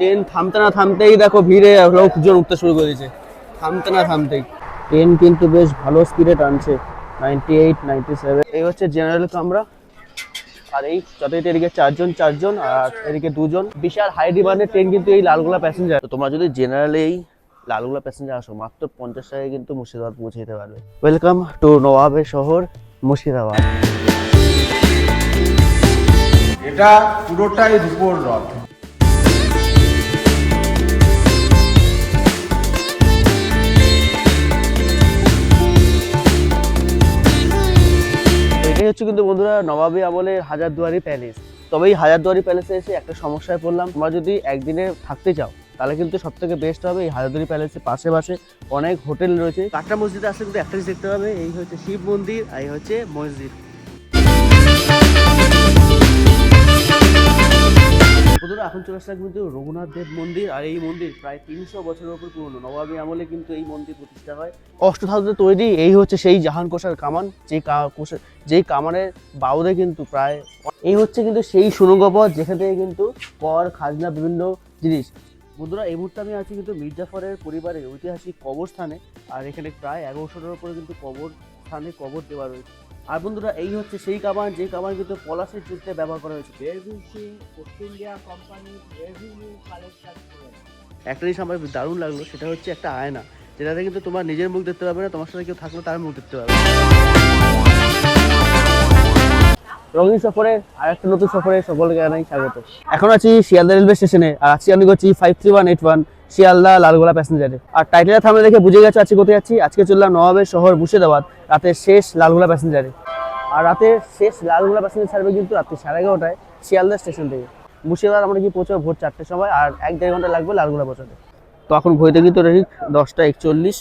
Train থামতে না থামতেই দেখো ভিড়ে লোকজন উঠতে শুরু করেছে, থামতে না থামতেই। ট্রেন কিন্তু বেশ ভালো স্পিডে টানছে, 98, 97। এই হচ্ছে জেনারেল কামরা। আর এই যতই এদিকে চারজন আর এদিকে দুজন। বিশাল হাই ডিমান্ডের ট্রেন কিন্তু এই লালগোলা প্যাসেঞ্জার। তোমরা যদি জেনারেল এই লালগোলা প্যাসেঞ্জার আসো, মাত্র 50 টাকায় কিন্তু মুর্শিদাবাদ পৌঁছে যেতে পারবে। ওয়েলকাম টু নবাবের শহর মুর্শিদাবাদ। এটা পুরোটাই রূপোর রথ। এটাই হচ্ছে কিন্তু বন্ধুরা নবাবী আমলের হাজারদুয়ারি প্যালেস। তবে এই হাজারদুয়ারি প্যালেসে এসে একটা সমস্যায় পড়লাম। তোমরা যদি একদিনে থাকতে চাও তাহলে কিন্তু সব থেকে বেস্ট হবে এই হাজারদুয়ারি প্যালেসের পাশে অনেক হোটেল রয়েছে। কাটরা মসজিদে আসলে কিন্তু একটা জিনিস দেখতে পাবে, এই হচ্ছে শিব মন্দির আর এই হচ্ছে মসজিদ। বন্ধুরা এখন চলে আসলাম কিন্তু রঘুনাথ দেব মন্দির। আর এই মন্দির প্রায় 300 বছরের উপর পুরনো। নবাবী আমলে কিন্তু এই মন্দির প্রতিষ্ঠা হয়। অষ্টধাতুতে তৈরি। এই হচ্ছে সেই জাহান কোষার কামান, যেই কামানের বাউদে কিন্তু প্রায় এই হচ্ছে কিন্তু সেই সুড়ঙ্গ পথ যেখান থেকে কিন্তু কর খাজনা বিভিন্ন জিনিস। বন্ধুরা এই মুহূর্তে আমি আছি কিন্তু মির্জাফরের পরিবারের ঐতিহাসিক কবরস্থানে। আর এখানে প্রায় 1100টার উপরে কিন্তু কবর দেওয়া রয়েছে। আর বন্ধুরা এই হচ্ছে সেই কামান, যে কামান কিন্তু পলাশির যুদ্ধে ব্যবহার করা হয়েছে। একটা জিনিস আমার দারুণ লাগলো, সেটা হচ্ছে একটা আয়না, যেটাতে কিন্তু তোমার নিজের মুখ দেখতে পারবে না, তোমার সাথে কেউ থাকলে তার মুখ দেখতে পারবে। রঙিন সফরে আর একটা নতুন সফরে সকলকে জানাই স্বাগত। এখন আছি শিয়ালদা রেলওয়ে স্টেশনে, আর আজকে আমি করছি 53181 শিয়ালদা লালগোলা প্যাসেঞ্জারে। আর টাইটেলের থামলে দেখে বুঝে গেছে আজকে কোথায় যাচ্ছি। আজকে চললাম নবাবের শহর মুর্শিদাবাদ, রাতের শেষ লালগোলা প্যাসেঞ্জারে। আর রাতের শেষ লালগোলা প্যাসেঞ্জার ছাড়বে কিন্তু রাত্রি 11:30টায় শিয়ালদা স্টেশন থেকে। মুর্শিদাবাদ আমরা কি পৌঁছাবো ভোর 4টের সময়, আর 1-1.5 ঘন্টা লাগবে লালগোলা পৌঁছাতে। তো এখন ঘড়িতে কিন্তু ঠিক 10টা 41।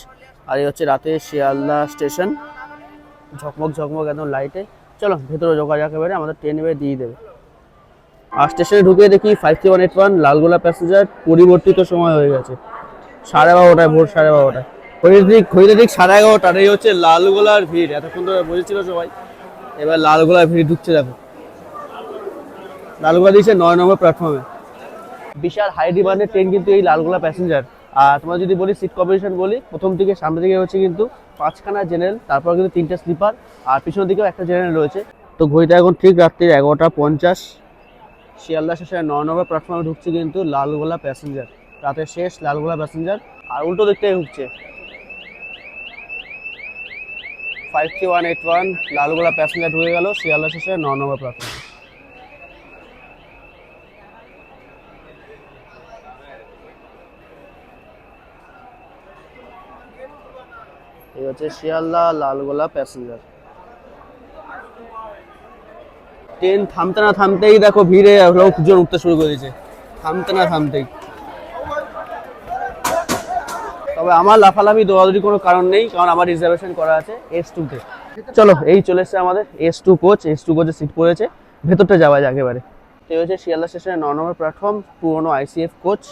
আর এই হচ্ছে রাতের শিয়ালদা স্টেশন, ঝকমক একদম লাইটে। চলো ভেতরে যোগাযোগ একেবারে, আমাদের ট্রেন এবারে দিয়ে দেবে। আর স্টেশনে ঢুকে দেখি 53181 লালগোলা প্যাসেঞ্জার পরিবর্তিত সময় হয়ে গেছে 12:30টায়, ভোর 12:30টায়। ঘড়িতে ঠিক 11:30। এই হচ্ছে লালগোলার ভিড়। এতক্ষণ ধরে বসেছিল সবাই, এবার লালগোলার ভিড় ঢুকছে। দেখো লালগোলা দিয়েছে 9 নম্বর প্ল্যাটফর্মে। বিশাল হাই ডিমান্ডের ট্রেন কিন্তু এই লালগোলা প্যাসেঞ্জার। আর তোমরা যদি বলি সিট কম্বিনেশন বলি, প্রথম দিকে সামনে দিকে হচ্ছে কিন্তু 5খানা জেনারেল, তারপর কিন্তু 3টা স্লিপার, আর পিছনের দিকেও একটা জেনারেল রয়েছে। তো ঘড়িটা এখন ঠিক রাত্রি 11:50। শিয়ালদা স্টেশনে 9 নম্বর প্ল্যাটফর্মে ঢুকছে কিন্তু লালগোলা প্যাসেঞ্জার, রাতের শেষ লালগোলা প্যাসেঞ্জার। আর উল্টো দিক থেকে ঢুকছে 53181 লালগোলা প্যাসেঞ্জার ঢুকে গেল শিয়ালদা স্টেশনে 9 নম্বর প্ল্যাটফর্মে। এই হচ্ছে শিয়ালদা লালগোলা প্যাসেঞ্জার। ট্রেন থামতে না থামতেই দেখো ভিড়ে লোকজন উঠতে শুরু করেছে, থামতে না থামতেই। তবে আমার লাফালাফি দৌড়াদৌড়ি কোনো কারণ নেই, কারণ আমার রিজার্ভেশন করা আছে S2 তে। চলো এই চলে এসছে আমাদের S2 কোচে সিট পড়েছে, ভেতরটা যাওয়া যায় একেবারে। এই হচ্ছে শিয়ালদা স্টেশনে 9 নম্বর প্ল্যাটফর্ম, পুরোনো ICF কোচ।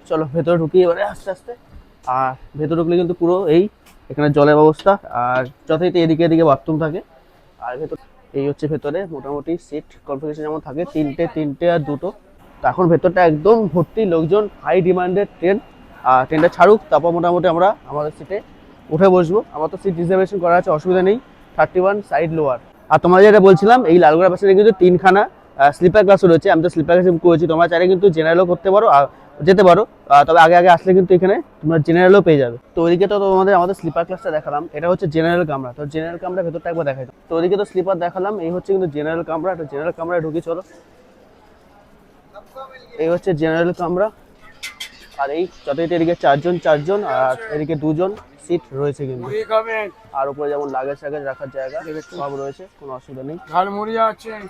চলো ভেতরে ঢুকি এবারে আস্তে আস্তে। আর ভেতরে ঢুকলে কিন্তু পুরো এখানে জলের ব্যবস্থা, আর যথারীতি এদিকে বাথরুম থাকে। আর ভেতর এই হচ্ছে ভেতরে মোটামুটি সিট কনফিগারেশন যেমন থাকে, 3টে আর 2টো। তো এখন ভেতরটা একদম ভর্তি লোকজন, হাই ডিমান্ডেড ট্রেন। আর ট্রেনটা ছাড়ুক, তারপর মোটামুটি আমরা আমাদের সিটে উঠে বসবো। আমার তো সিট রিজার্ভেশন করা আছে, অসুবিধা নেই। 31 সাইড লোয়ার। আর তোমরা যেটা বলছিলাম, এই লালগোলা প্যাসেঞ্জারে কিন্তু 3খানা স্লিপার ক্লাসও রয়েছে। আমি তো স্লিপার ক্লাসে বুক করেছি, তোমরা চাইলে কিন্তু জেনারেলও করতে পারো, যেতে পারো। তবে আগে আসলে কিন্তু এখানে তোমরা জেনারেলও পেয়ে যাবে। তো ওইদিকে তো আমাদের স্লিপার ক্লাসটা দেখালাম, এটা হচ্ছে জেনারেল কামরা। তো জেনারেল কামরা ভেতরটা একবার দেখাই। তো ওইদিকে তো স্লিপার দেখালাম, এই হচ্ছে কিন্তু জেনারেল কামরা। তো জেনারেল কামরায় ঢুকি চলো। এই হচ্ছে জেনারেল কামরা। আর এই যতটা এদিকে চারজন আর এদিকে 2জন সিট রয়েছে কিন্তু। আর উপরে যেমন লাগেজ রাখার জায়গা সব রয়েছে, কোনো অসুবিধা নেই।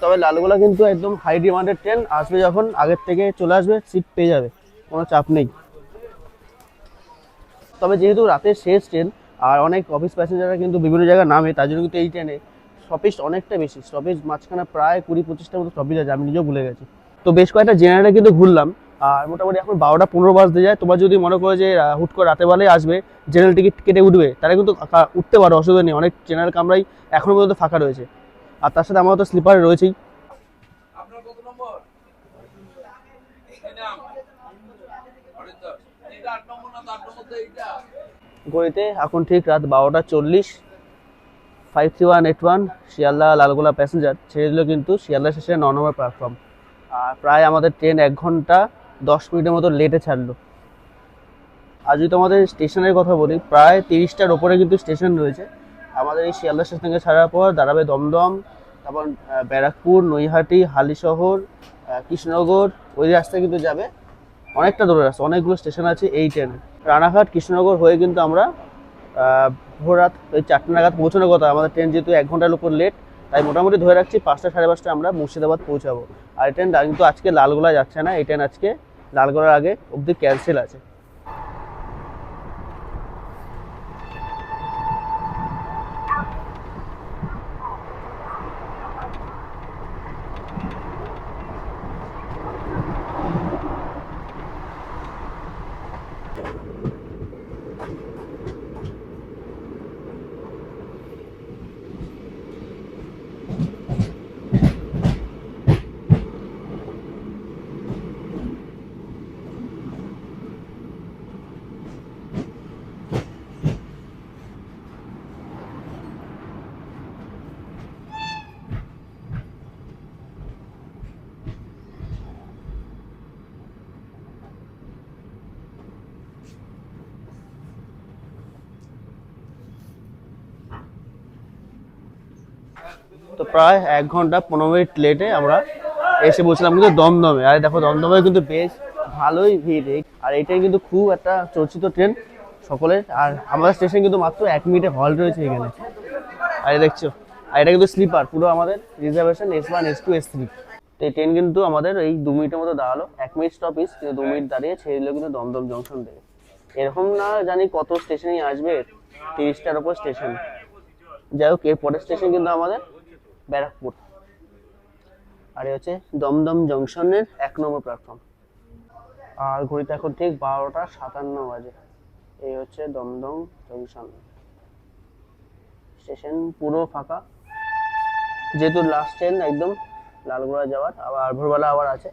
তবে লালগোলা কিন্তু একদম হাই ডিমান্ডেড ট্রেন, আসবে যখন আগের থেকে চলে আসবে, সিট পেয়ে যাবে, কোনো চাপ নেই। তবে যেহেতু রাতের শেষ ট্রেন আর অনেক অফিস প্যাসেঞ্জাররা কিন্তু বিভিন্ন জায়গায় নামে, তার জন্য কিন্তু এই ট্রেনে স্টপেজ অনেকটা বেশি। স্টপেজ মাঝখানে প্রায় 20-25টার মতো স্টপেজ আছে, আমি নিজেও ভুলে গেছি। তো বেশ কয়েকটা জেনারেলে কিন্তু ঘুরলাম। আর মোটামুটি এখন 12:15 বাজতে যায়। তোমরা যদি মনে করো যে হুট করে রাতে বেলায় আসবে, জেনারেল টিকিট কেটে উঠবে, তারা কিন্তু উঠতে পারো, অসুবিধা নেই। অনেক জেনারেল কামরাই এখনো পর্যন্ত ফাঁকা রয়েছে। আর তার সাথে আমার তো স্লিপার রয়েছেই। ঘড়িতে এখন ঠিক রাত 12:40। 53181 শিয়ালদা লালগোলা প্যাসেঞ্জার ছেড়ে দিল কিন্তু শিয়ালদা স্টেশনে 9 নম্বর প্ল্যাটফর্ম। আর প্রায় আমাদের ট্রেন 1 ঘন্টা 10 মিনিটের মতো লেটে ছাড়লো। আর যদি তোমাদের স্টেশনের কথা বলি, প্রায় 30টার ওপরে কিন্তু স্টেশন রয়েছে। আমাদের এই শিয়ালদা স্টেশন থেকে ছাড়ার পর দাঁড়াবে দমদম, তারপর ব্যারাকপুর, নৈহাটি, হালিশহর, কৃষ্ণনগর, ওই রাস্তায় কিন্তু যাবে। অনেকটা দূরের রাস্তা, অনেকগুলো স্টেশন আছে এই ট্রেনে। রানাঘাট, কৃষ্ণনগর হয়ে কিন্তু আমরা ভোর রাত ওই 4টা নাগাদ পৌঁছানোর কথা। আমাদের ট্রেন যেহেতু 1 ঘন্টার উপর লেট, তাই মোটামুটি ধরে রাখছি 5টা সাড়ে 5টা আমরা মুর্শিদাবাদ পৌঁছাবো। আর এই ট্রেন কিন্তু আজকে লালগোলা যাচ্ছে না, এই ট্রেন আজকে লালগোলার আগে অবধি ক্যান্সেল আছে। তো প্রায় 1 ঘন্টা 15 মিনিট লেটে আমরা এসে বলছিলাম কিন্তু দমদমে। আর দেখো দমদমে কিন্তু বেশ ভালোই ভিড়। আর এই ট্রেন কিন্তু খুব একটা চর্চিত ট্রেন সকলের। আর আমাদের স্টেশন কিন্তু মাত্র 1 মিনিটে হল্ট রয়েছে এখানে। আর দেখছো, আর এটা কিন্তু স্লিপার, পুরো আমাদের রিজার্ভেশন S1 S2 S3। তো এই ট্রেন কিন্তু আমাদের এই 2 মিনিটের মতো দাঁড়ালো। 1 মিনিট স্টপেজ, কিন্তু 2 মিনিট দাঁড়িয়ে ছেড়ে দিল কিন্তু দমদম জংশন থেকে। এরকম না জানি কত স্টেশনই আসবে, 30টার ওপর স্টেশন। যাই হোক, এর পরের স্টেশন কিন্তু আমাদের ব্যারাকপুর। আর এই হচ্ছে দমদম জংশনের 1 নম্বর প্ল্যাটফর্ম। আর ঘড়িতে এখন ঠিক 12:57 বাজে। এই হচ্ছে দমদম জংশন স্টেশন, পুরো ফাঁকা। যেহেতু লাস্ট ট্রেন একদম লালগোলা যাওয়ার, আবার ভোরবেলা আবার আছে।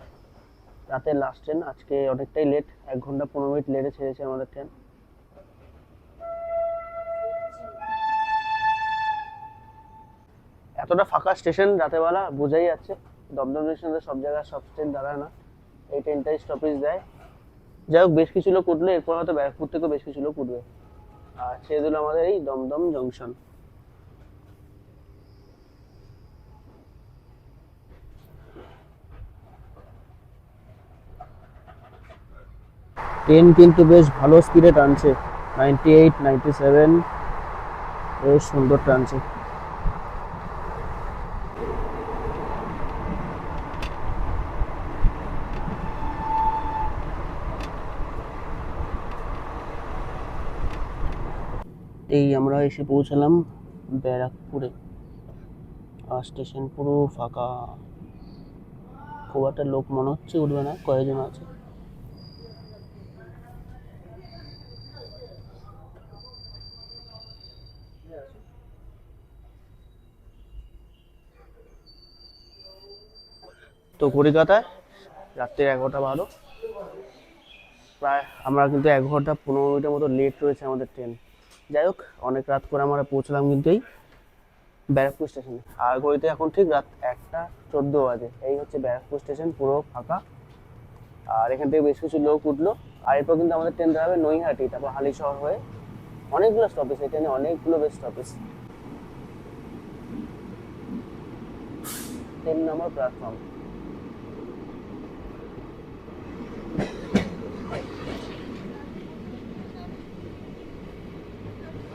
রাতের লাস্ট ট্রেন আজকে অনেকটাই লেট, 1 ঘন্টা 15 মিনিট লেটে ছেড়েছে আমাদের ট্রেন। এতটা ফাঁকা স্টেশন রাতেরবেলা বোঝাই যাচ্ছে। দমদম স্টেশনে সব জায়গায় সব ট্রেন দাঁড়ায় না, এই ট্রেনটাই স্টপেজ দেয়। যাই হোক, বেশ কিছু লোক উঠলো, এরপর হয়তো ব্যারাকপুর থেকেও বেশ কিছু লোক উঠবে। আর ছেড়ে দিল আমাদের এই দমদম জংশন। ট্রেন কিন্তু বেশ ভালো স্পিডে টানছে, 98, 97, বেশ সুন্দর টানছে। এই আমরা এসে পৌঁছালাম ব্যারাকপুরে। আর স্টেশন পুরো ফাঁকা, খুব একটা লোক মনে হচ্ছে উঠবে না, কয়েকজন আছে। তো কলকাতায় রাত্রি 11:12, প্রায় আমরা কিন্তু 1 ঘন্টা 15 মিনিটের মতো লেট রয়েছে আমাদের ট্রেন। যাই হোক, অনেক রাত করে আমরা পৌঁছলাম কিন্তু এই ব্যারাকপুর স্টেশনে। আর ঘড়িতে এখন ঠিক রাত 1:14 বাজে। এই হচ্ছে ব্যারাকপুর স্টেশন, পুরো ফাঁকা। আর এখান থেকে বেশ কিছু লোক উঠলো। আর এরপর কিন্তু আমাদের ট্রেন দাঁড়াবে নৈহাটি, তারপর হালিশহর হয়ে। অনেকগুলো স্টপেজ এই ট্রেনে, অনেকগুলো বেশ স্টপেজ। 3 নম্বর প্ল্যাটফর্ম।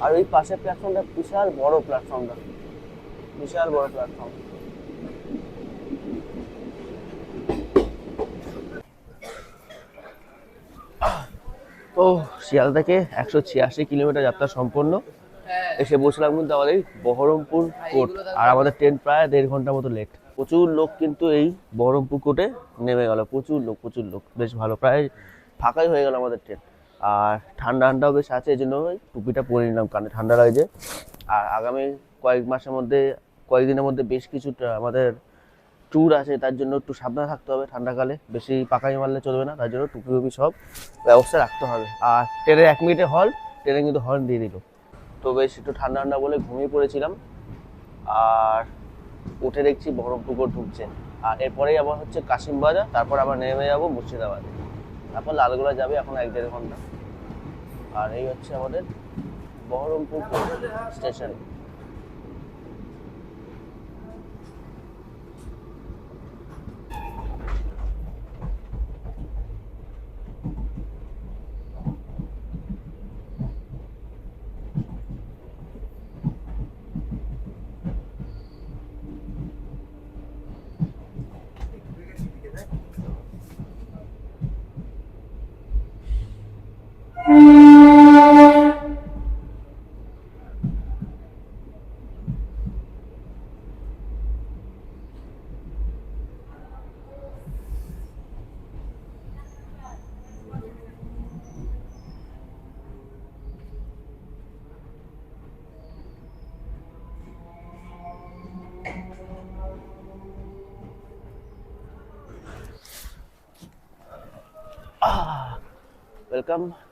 আর ওই পাশের প্ল্যাটফর্মটা বিশাল বড়, প্ল্যাটফর্মটা বিশাল বড় প্ল্যাটফর্ম। তো শিয়ালদা থেকে 186 কিলোমিটার যাত্রা সম্পন্ন। এসে বসলাম কিন্তু আমাদের বহরমপুর কোর্ট। আর আমাদের ট্রেন প্রায় 1.5 ঘন্টার মতো লেট। প্রচুর লোক কিন্তু এই বহরমপুর কোর্টে নেমে গেল, প্রচুর লোক, বেশ ভালো, প্রায় ফাঁকাই হয়ে গেল আমাদের ট্রেন। আর ঠান্ডা ঠান্ডাও বেশ আছে, এই জন্য টুপিটা পরে নিলাম, কানে ঠান্ডা লাগে যে। আর আগামী কয়েকদিনের মধ্যে বেশ কিছু আমাদের ট্যুর আছে, তার জন্য একটু সাবধানে থাকতে হবে। ঠান্ডাকালে বেশি পাকামি মারলে চলবে না, তার জন্য টুপি টুপি সব ব্যবস্থা রাখতে হবে। আর ট্রেনের 1 মিনিটে হল, ট্রেনে কিন্তু হর্ন দিয়ে দিল। তো বেশ একটু ঠান্ডা ঠান্ডা বলে ঘুমিয়ে পড়েছিলাম। আর উঠে দেখছি বহরমপুকুর ঢুকছে। আর এরপরেই আবার হচ্ছে কাশিমবাজার, তারপর আবার নেমে যাবো মুর্শিদাবাদে, তারপর লালগোলা যাবে এখন 1-1.5 ঘন্টা। আর এই হচ্ছে আমাদের বহরমপুর স্টেশন।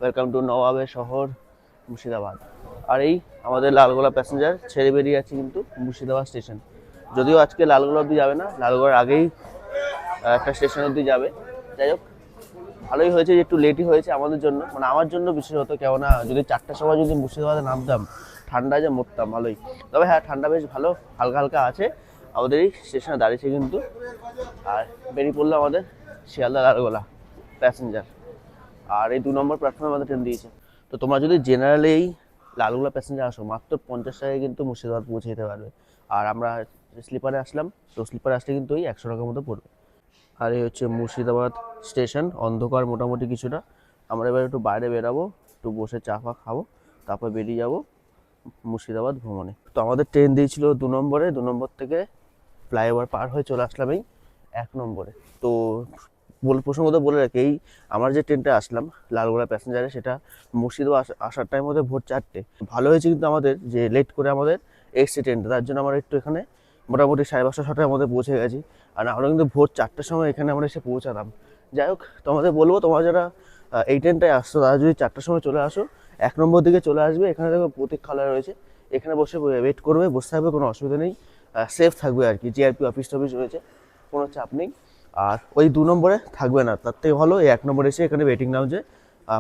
ওয়েলকাম টু নবাবের শহর মুর্শিদাবাদ। আর এই আমাদের লালগোলা প্যাসেঞ্জার ছেড়ে বেরিয়ে আছে কিন্তু মুর্শিদাবাদ স্টেশন। যদিও আজকে লালগোলা অবধি যাবে না, লালগোলার আগেই একটা স্টেশন অবধি যাবে। যাই হোক, ভালোই হয়েছে যে একটু লেটই হয়েছে আমাদের জন্য, মানে আমার জন্য বিশেষত। কেননা যদি 4টার সময় যদি মুর্শিদাবাদে নামতাম, ঠান্ডায় যে মরতাম ভালোই। তবে হ্যাঁ, ঠান্ডা বেশ ভালো হালকা হালকা আছে। আমাদের এই স্টেশনে দাঁড়িয়েছে কিন্তু। আর বেরিয়ে পড়লো আমাদের শিয়ালদা লালগোলা প্যাসেঞ্জার। আর এই 2 নম্বর প্ল্যাটফর্মে আমাদের ট্রেন দিয়েছে। তো তোমরা যদি জেনারেলি এই লালগোলা প্যাসেঞ্জার আসো, মাত্র 50 টাকায় কিন্তু মুর্শিদাবাদ পৌঁছে যেতে পারবে। আর আমরা স্লিপারে আসলাম, তো স্লিপারে আসলে কিন্তু ওই 100 টাকার মতো পড়বে। আর এই হচ্ছে মুর্শিদাবাদ স্টেশন, অন্ধকার মোটামুটি কিছুটা। আমরা এবার একটু বাইরে বেরাবো, একটু বসে চা ফা খাবো, তারপর বেরিয়ে যাব মুর্শিদাবাদ ভ্রমণে। তো আমাদের ট্রেন দিয়েছিল 2 নম্বরে, 2 নম্বর থেকে ফ্লাইওভার পার হয়ে চলে আসলাম এই 1 নম্বরে। তো প্রসঙ্গত বলে রাখি, এই আমার যে ট্রেনটা আসলাম লালগোলা প্যাসেঞ্জারে, সেটা মুর্শিদাবাদ আসার টাইম মধ্যে ভোর 4টে। ভালো হয়েছে কিন্তু আমাদের যে লেট করে আমাদের এসছে ট্রেনটা, তার জন্য আমরা একটু এখানে মোটামুটি 5:30 6টার মধ্যে পৌঁছে গেছি। আর আমরা কিন্তু ভোর 4টার সময় এখানে আমরা এসে পৌঁছালাম। যাই হোক, তোমাদের বলবো, তোমরা যারা এই ট্রেনটায় আসছো, তারা যদি 4টার সময় চলে আসো, 1 নম্বর দিকে চলে আসবে। এখানে দেখো প্রতীক্ষালয় রয়েছে, এখানে বসে ওয়েট করবে, বসে থাকবে, কোনো অসুবিধা নেই, সেফ থাকবে আর কি। জিআরপি অফিস টফিস রয়েছে, কোনো চাপ নেই। আর ওই 2 নম্বরে থাকবে না, তার থেকে ভালো এই 1 নম্বরে এসে এখানে ওয়েটিং লাউঞ্জে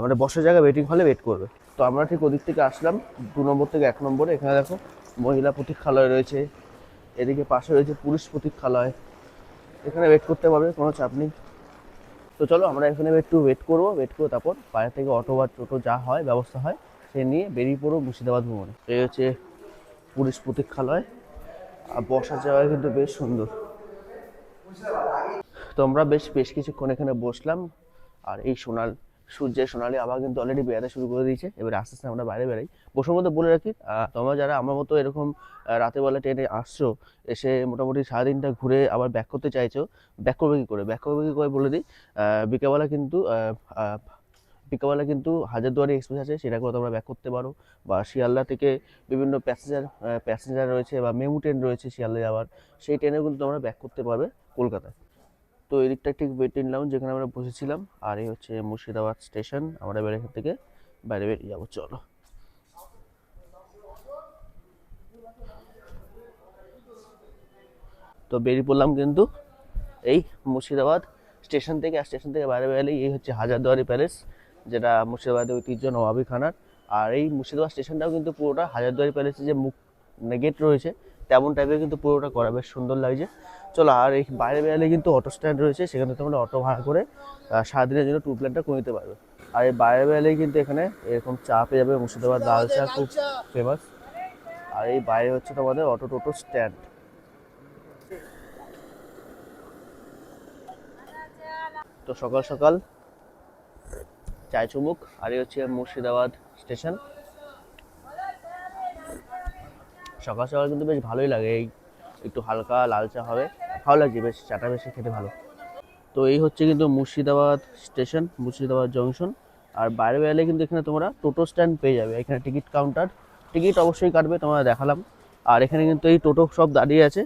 মানে বসার জায়গা ওয়েটিং হলে ওয়েট করবে। তো আমরা ঠিক ওদিক থেকে আসলাম 2 নম্বর থেকে 1 নম্বরে। এখানে দেখো মহিলা প্রতীক্ষালয় রয়েছে, এদিকে পাশে রয়েছে পুরুষ প্রতীক্ষালয়, এখানে ওয়েট করতে পারবে, কোনো চাপ নেই। তো চলো আমরা এখানে একটু ওয়েট করবো, তারপর বাইরে থেকে অটো বা টোটো যা হয় ব্যবস্থা হয় সে নিয়ে বেরিয়ে পড়বো মুর্শিদাবাদ ভ্রমণে। এই হচ্ছে পুলিশ প্রতীক্ষালয়, আর বসার জায়গা কিন্তু বেশ সুন্দর। তো আমরা বেশ কিছুক্ষণ এখানে বসলাম। আর এই সূর্যের সোনালি আভা কিন্তু অলরেডি বেড়াতে শুরু করে দিয়েছে। এবার আস্তে আস্তে আমরা বাইরে বেরাই। প্রসঙ্গ মধ্যে বলে রাখি, তোমরা যারা আমার মতো এরকম রাতে বেলা ট্রেনে আসছো, এসে মোটামুটি সারাদিনটা ঘুরে আবার ব্যাক করতে চাইছো, ব্যাক করবে কি করে বলে দিই। বিকালবেলা কিন্তু হাজারদুয়ারি এক্সপ্রেস আছে, সেটা করে তোমরা ব্যাক করতে পারো। বা শিয়ালদা থেকে বিভিন্ন প্যাসেঞ্জার রয়েছে বা মেমু ট্রেন রয়েছে শিয়ালদা যাওয়ার, সেই ট্রেনে কিন্তু তোমরা ব্যাক করতে পারবে কলকাতায়। তো এদিকটা ঠিক ওয়েটিং লাউঞ্জ যেখানে আমরা বসেছিলাম। আর এই হচ্ছে মুর্শিদাবাদ স্টেশন। আমরা এবার এখান থেকে বাইরে বেরিয়ে যাবো, চলো। তো বেরিয়ে পড়লাম কিন্তু এই মুর্শিদাবাদ স্টেশন থেকে। আর স্টেশন থেকে বাইরে বেরোলেই এই হচ্ছে হাজারদুয়ারি প্যালেস, যেটা মুর্শিদাবাদের ঐতিহ্য নবাবী খানার। আর এই মুর্শিদাবাদ স্টেশনটাও কিন্তু পুরোটা হাজারদুয়ারি প্যালেসের যে মুখ গেট রয়েছে তেমন টাইপের কিন্তু পুরোটা করা, বেশ সুন্দর লাগছে। চলো, আর এই বাইরে বেরোলে কিন্তু অটো স্ট্যান্ড রয়েছে, সেখানে তোমরা অটো ভাড়া করে সারাদিনের জন্য ট্যুর প্ল্যানটা করে নিতে পারবে। আর এই বাইরে বেরোলেই কিন্তু এখানে এরকম চা পেয়ে যাবে, মুর্শিদাবাদ লাল চা খুব ফেমাস। আর এই বাইরে হচ্ছে তোমাদের অটো টোটো স্ট্যান্ড। তো সকাল সকাল চায় চুমুক। আর এই হচ্ছে মুর্শিদাবাদ স্টেশন। সকাল সকাল কিন্তু বেশ ভালোই লাগে, এই একটু হালকা লাল চা হবে, ভালো লাগছে, বেশ চাটা বেশি খেতে ভালো। তো এই হচ্ছে কিন্তু মুর্শিদাবাদ স্টেশন, মুর্শিদাবাদ জংশন। আর বাইরে বেরোলে কিন্তু এখানে তোমরা টোটো স্ট্যান্ড পেয়ে যাবে, এখানে টিকিট কাউন্টার, টিকিট অবশ্যই কাটবে, তোমরা দেখালাম। আর এখানে কিন্তু এই টোটো সব দাঁড়িয়ে আছে,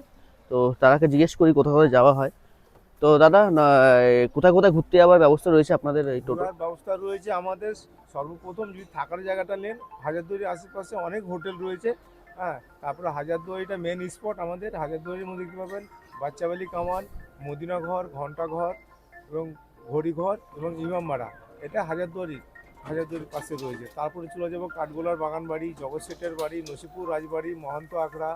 তো তারাকে জিজ্ঞেস করি কোথাও কোথায় যাওয়া হয়। তো দাদা কোথায় কোথায় ঘুরতে যাওয়ার ব্যবস্থা রয়েছে আপনাদের এই টোটো? ঘোরার ব্যবস্থা রয়েছে আমাদের। সর্বপ্রথম যদি থাকার জায়গাটা নেন, হাজারদুয়ারির আশেপাশে অনেক হোটেল রয়েছে। হ্যাঁ, তারপরে হাজারদুয়ারিটা মেন স্পট আমাদের। হাজারদুয়ারির মধ্যে দেখতে পাবেন বাচ্চাবালি কামান, মদিনাঘর, ঘণ্টাঘর এবং ঘড়িঘর এবং ইমামবাড়া। এটা হাজারদুয়ারির পাশে রয়েছে। তারপরে চলে যাব কাঠগোলার বাগান বাড়ি, জগৎ শেঠের বাড়ি, নসিপুর রাজবাড়ি, মহন্ত আখড়া,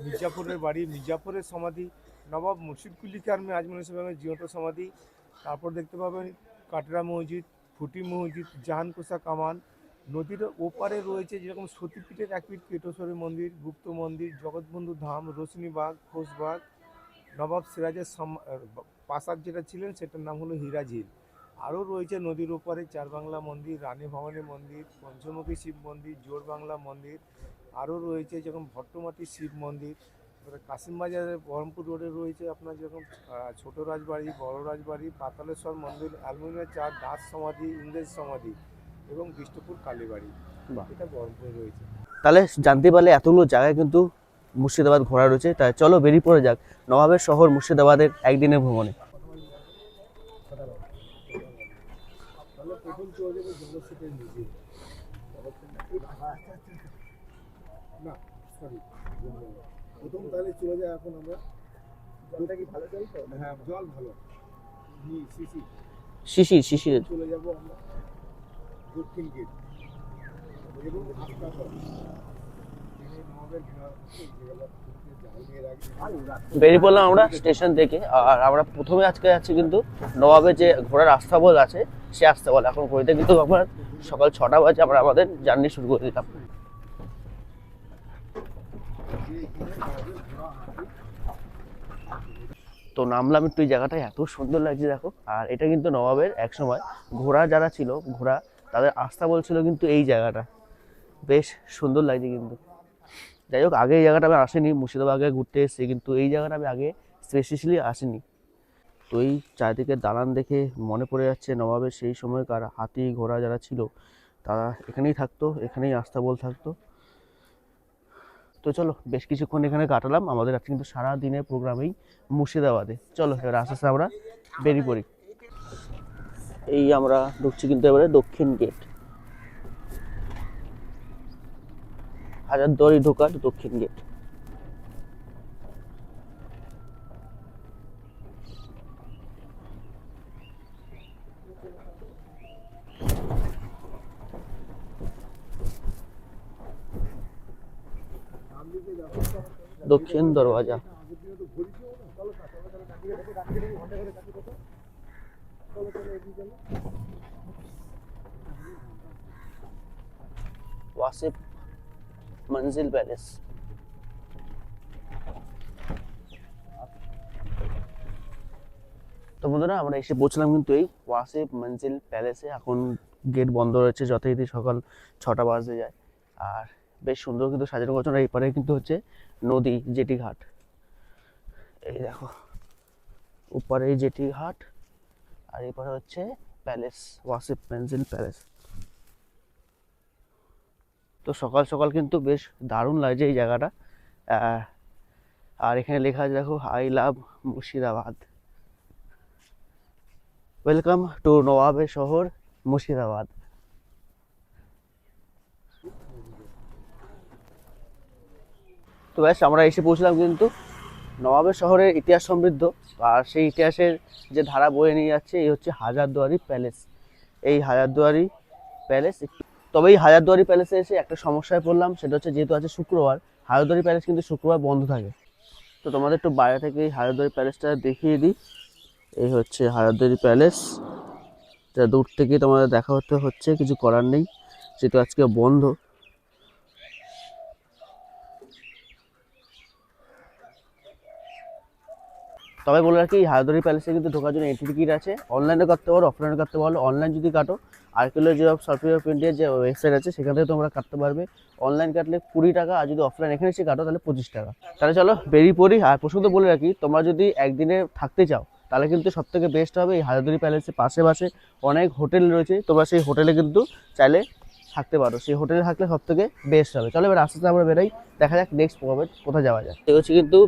মির্জাপুরের বাড়ি, মির্জাপুরের সমাধি, নবাব মুর্শিদকুলি খান আজমল ইসলামের জীবন্ত সমাধি। তারপর দেখতে পাবেন কাটরা মসজিদ, ফুটি মসজিদ, জাহানকোষা কামান। নদীর ওপারে রয়েছে যেরকম সতীপীঠের এক পীঠ কেটেশ্বরী মন্দির, গুপ্ত মন্দির, জগৎবন্ধু ধাম, রোশনীবাগ, ঘোষবাগ। নবাব সিরাজের প্রাসাদ যেটা ছিলেন সেটার নাম হলো হীরাঝিল। আরও রয়েছে নদীর ওপারে চারবাংলা মন্দির, রানী ভবানী মন্দির, পঞ্চমুখী শিব মন্দির, জোরবাংলা মন্দির। আরও রয়েছে যেরকম ভট্টমাটির শিব মন্দির। এবারে কাশিমবাজারের বহরমপুর রোডে রয়েছে আপনার যেরকম ছোট রাজবাড়ি, বড় রাজবাড়ি, পাতালেশ্বর মন্দির, অ্যালুমিনিয়াম চার, দাস সমাধি, ইংরেজ সমাধি এবং বিষ্ণুপুর কালীবাড়ি। বাহ। এটা বহরমপুরে রয়েছে। তাহলে জানতে পারলে এতগুলো জায়গায় কিন্তু মুর্শিদাবাদ ঘোরা রয়েছে। তাই চলো বেরিয়ে পড়ে যাক নবাবের শহর মুর্শিদাবাদের একদিনের ভ্রমণে। তাহলে প্রথম চলে যাবে জগৎ শেঠের নিজে। না সরি, প্রথম তাহলে চলে যায় এখন আমরা। জলটা কি ভালো জল তো? হ্যাঁ, জল ভালো। শিশির চলে যাব আমরা দক্ষিণ গেট এবং হাসপাতাল। বেরিয়ে পড়লাম আমরা স্টেশন থেকে। আর আমরা প্রথমে আজকে যাচ্ছি কিন্তু নবাবের যে ঘোড়ার আস্তাবল আছে সে আস্তাবল। এখন ঘড়িতে কিন্তু আমার সকাল 6টা বাজে। আমরা আমাদের জার্নি শুরু করে দিলাম। তো নামলাম একটু এই জায়গাটা, এত সুন্দর লাগছে দেখো। আর এটা কিন্তু নবাবের এক সময় ঘোড়া যারা ছিল, ঘোড়া তাদের আস্তাবল ছিল কিন্তু এই জায়গাটা। বেশ সুন্দর লাগছে কিন্তু। যাই হোক, আগে এই জায়গাটা আমি আসিনি, মুর্শিদাবাদে ঘুরতে এসেছি, কিন্তু এই জায়গাটা আমি আগে স্পেশালি আসিনি। তো এই চারিদিকে দালান দেখে মনে পড়ে যাচ্ছে নবাবের সেই সময়কার হাতি ঘোড়া যারা ছিল তারা এখানেই থাকতো, এখানেই আস্তাবল থাকতো। তো চলো বেশ কিছুক্ষণ এখানে কাটালাম। আমাদের আজকে কিন্তু সারা দিনের প্রোগ্রামেই মুর্শিদাবাদে। চলো এবার আস্তে আস্তে আমরা বেরিয়ে পড়ি। এই আমরা ঢুকছি কিন্তু এবারে দক্ষিণ গেট, হাজারদুয়ারি ঢোকার দক্ষিণ গেট। দক্ষিণ দরওয়াজা। ওয়াসিফ মঞ্জিল প্যালেস। তো বন্ধুরা আমরা এসে পৌঁছলাম কিন্তু এই ওয়াসিফ মঞ্জিল প্যালেসে। এখন গেট বন্ধ রয়েছে যথারীতি সকাল 6টা বাজতে যায়। আর বেশ সুন্দর কিন্তু সাজানো গোছানো। এই পারে কিন্তু হচ্ছে নদী, জেটি ঘাট। এই দেখো উপরে জেটি ঘাট, আর এই পারে হচ্ছে প্যালেস, ওয়াসিফ মঞ্জিল প্যালেস। তো সকাল সকাল কিন্তু বেশ দারুণ লাগছে এই জায়গাটা। আর এখানে লেখা আছে দেখো, I love Murshidabad, welcome to নবাবের শহর মুর্শিদাবাদ। তো ব্যাস আমরা এসে পৌঁছলাম কিন্তু নবাবের শহরের ইতিহাস সমৃদ্ধ। আর সেই ইতিহাসের যে ধারা বয়ে নিয়ে যাচ্ছে এই হচ্ছে হাজারদুয়ারি প্যালেস। এই হাজারদুয়ারি প্যালেস, তবে এই হাজারদুয়ারি প্যালেসে এসে একটা সমস্যায় পড়লাম। সেটা হচ্ছে যেহেতু আছে শুক্রবার, হাজারদুয়ারি প্যালেস কিন্তু শুক্রবার বন্ধ থাকে। তো তোমাদের একটু বাইরে থেকে এই হাজারদুয়ারি প্যালেসটা দেখিয়ে দিই। এই হচ্ছে হাজারদুয়ারি প্যালেস, যা দূর থেকে তোমাদের দেখা হচ্ছে, কিছু করার নেই যেহেতু আজকে বন্ধ। তবে বলে রাখি, হাজারদুয়ারি প্যালেসে কিন্তু ঢোকার জন্য এন্ট্রি টিকিট আছে। অনলাইনে কাটতে পারো, অফলাইনে কাটতে পারো। অনলাইন যদি কাটো, আর্কিওলজি অফ সার্ভে অফ ইন্ডিয়ার যে ওয়েবসাইট আছে সেখান থেকে তোমরা কাটতে পারবে। অনলাইন কাটলে 20 টাকা, আর যদি অফলাইন এখানে এসে কাটো তাহলে 25 টাকা। তাহলে চলো বেরিয়ে পড়ি। আর প্রসঙ্গ বলে রাখি, তোমরা যদি একদিনে থাকতে চাও তাহলে কিন্তু সব থেকে বেস্ট হবে এই হাজারদুয়ারি প্যালেসের পাশে অনেক হোটেল রয়েছে। তোমরা সেই হোটেলে কিন্তু চাইলে থাকতে পারো, সেই হোটেলে থাকলে সব থেকে বেস্ট হবে। চলো এবার আস্তে আস্তে আমরা বেরোই, দেখা যাক নেক্সট কোথায় যাওয়া যায়। এই হচ্ছে কিন্তু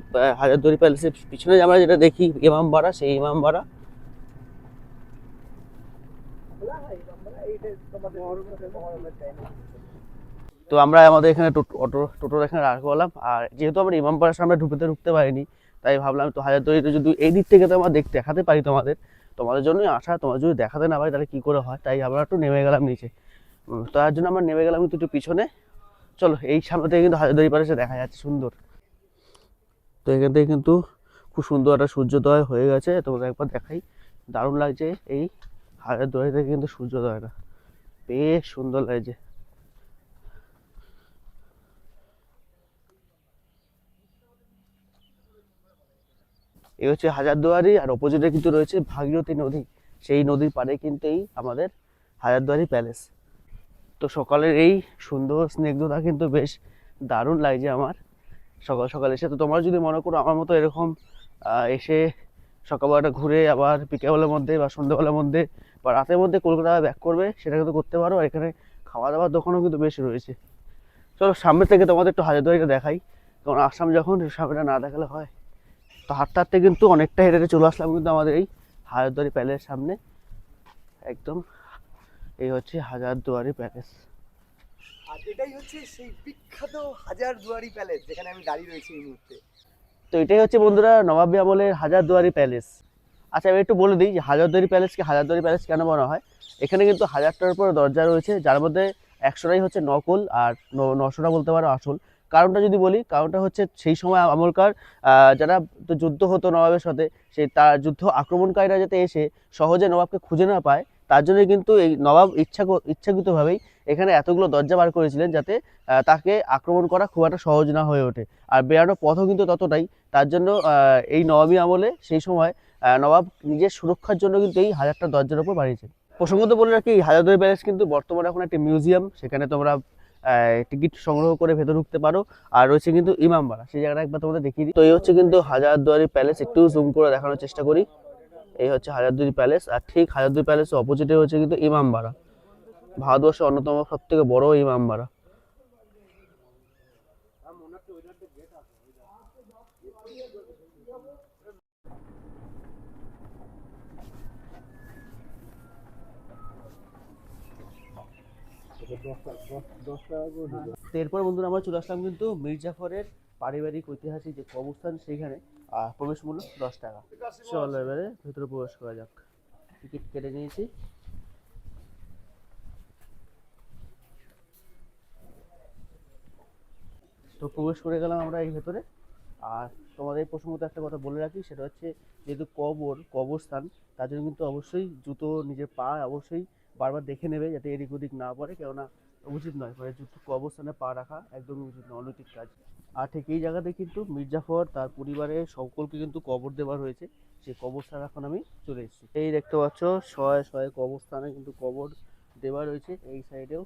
হাজারদুয়ারি প্যালেসের পিছনে আমরা যেটা দেখি ইমামবাড়া, সেই ইমামবাড়া। তো আমরা আমাদের এখানে টোটোর এখানে রাখলাম, আর যেহেতু আমরা ইমামবাড়ার সামনে ঢুকতে পারিনি, তাই ভাবলাম তো হাজারদুয়ারিটা যদি এই দিক থেকে তো আমরা দেখাতে পারি তোমাদের জন্যই আসা, তোমার যদি দেখাতে না পারি তাহলে কি করে হয়, তাই আমরা একটু নেমে গেলাম নিচে। তার জন্য আমরা নেমে গেলাম কিন্তু একটু পিছনে। চলো এই সামনে থেকে কিন্তু হাজারদুয়ারি প্যালেসে দেখা যাচ্ছে সুন্দর। তো এখান থেকে কিন্তু খুব সুন্দর একটা সূর্যোদয় হয়ে গেছে, তোমাদের একবার দেখাই, দারুণ লাগছে। এই হাজারদুয়ারি থেকে কিন্তু সূর্যোদয়টা বেশ সুন্দর লাগছে। এই হচ্ছে হাজারদুয়ারি, আর অপোজিটে কিন্তু রয়েছে ভাগীরথী নদী, সেই নদীর পাড়ে কিন্তু এই আমাদের হাজারদুয়ারি প্যালেস। তো সকালের এই সুন্দর স্নিগ্ধতা কিন্তু বেশ দারুণ লাগছে আমার সকাল সকাল এসে। তো তোমরা যদি মনে করো আমার মতো এরকম এসে সকালবেলাটা ঘুরে আবার বিকেলবেলার মধ্যে বা সন্ধ্যাবেলার মধ্যে বা রাতের মধ্যে কলকাতা ব্যাক করবে, সেটা কিন্তু করতে পারো। আর এখানে খাওয়া দাওয়ার দোকানও কিন্তু বেশ রয়েছে। চলো সামনে থেকে তোমাদের একটু হাজারদুয়ারিটা দেখাই, কারণ আসাম যখন সামনেটা না দেখালে হয়। তো হাঁটতে হাঁটতে কিন্তু অনেকটা হেঁটে চলে আসলাম কিন্তু আমাদের এই হাজারদুয়ারি প্যালেসের সামনে একদম। এই হচ্ছে হাজারদুয়ারি প্যালেস, আর এটাই হচ্ছে সেই বিখ্যাত হাজারদুয়ারি প্যালেস যেখানে আমি দাঁড়িয়ে রয়েছি এই মুহূর্তে। তো এটাই হচ্ছে বন্ধুরা নবাবী আমলের হাজারদুয়ারি প্যালেস। আচ্ছা আমি একটু বলে দিই যে হাজারদুয়ারি প্যালেস কেন বলা হয়। এখানে কিন্তু 1000টার উপর দরজা রয়েছে, যার মধ্যে 100টাই হচ্ছে নকল আর 900টা বলতে পারো আসল। কারণটা যদি বলি, কারণটা হচ্ছে সেই সময় আমলকার যারা তো যুদ্ধ হতো নবাবের সাথে, সেই তার যুদ্ধ আক্রমণকারীরা যাতে এসে সহজে নবাবকে খুঁজে না পায়, তার জন্য কিন্তু এই নবাব ইচ্ছাকৃতভাবেই এখানে এতগুলো দরজা বার করেছিলেন, যাতে তাকে আক্রমণ করা খুব একটা সহজ না হয়ে ওঠে। আর বেরানোর পথও কিন্তু ততটাই। তার জন্য এই নবাবী আমলে সেই সময় নবাব নিজের সুরক্ষার জন্য কিন্তু এই 1000টা দরজার উপর বানিয়েছেন। প্রসঙ্গত বলে রাখি, হাজারদুয়ারি প্যালেস কিন্তু বর্তমানে এখন একটি মিউজিয়াম, সেখানে তোমরা টিকিট সংগ্রহ করে ভেতরে ঢুকতে পারো। আর রয়েছে কিন্তু ইমামবাড়া, সেই জায়গাটা একবার তোমাদের দেখিয়ে দিই। তো এই হচ্ছে কিন্তু হাজারদুয়ারি প্যালেস, একটু জুম করে দেখানোর চেষ্টা করি। এই হচ্ছে হাজারদুয়ারি প্যালেস, আর ঠিক হাজারদুয়ারি প্যালেসের অপোজিটে হচ্ছে কিন্তু ইমামবাড়া, ভারতবর্ষের অন্যতম সব থেকে বড় ইমামবাড়া। এরপর বন্ধুরা আমরা চলে আসলাম কিন্তু মীর জাফরের পারিবারিক ঐতিহাসিক যে কবরস্থান, সেখানে প্রবেশ মূল্য 10 টাকা। চলো এবারে ভেতরে প্রবেশ করা যাক, টিকিট কেটে নিয়েছি। তো প্রবেশ করে গেলাম আমরা এই ভেতরে। আর তোমাদের প্রসঙ্গত একটা কথা বলে রাখি, সেটা হচ্ছে যেহেতু কবরস্থান, তার জন্য কিন্তু অবশ্যই জুতো নিজের পা অবশ্যই বারবার দেখে নেবে, যাতে এদিক ওদিক না পড়ে, কেননা উচিত নয়, মানে জুতো কবরস্থানে পা রাখা একদমই উচিত নয়, অনৈতিক কাজ। আর ঠিক এই জায়গাতে কিন্তু মীর জাফর তার পরিবারের সকলকে কিন্তু কবর দেওয়া রয়েছে, সেই কবরস্থান এখন আমি চলে এসেছি। এই দেখতে পাচ্ছ শয়ে শয়ে কবরস্থানে কিন্তু কবর দেওয়া রয়েছে, এই সাইডেও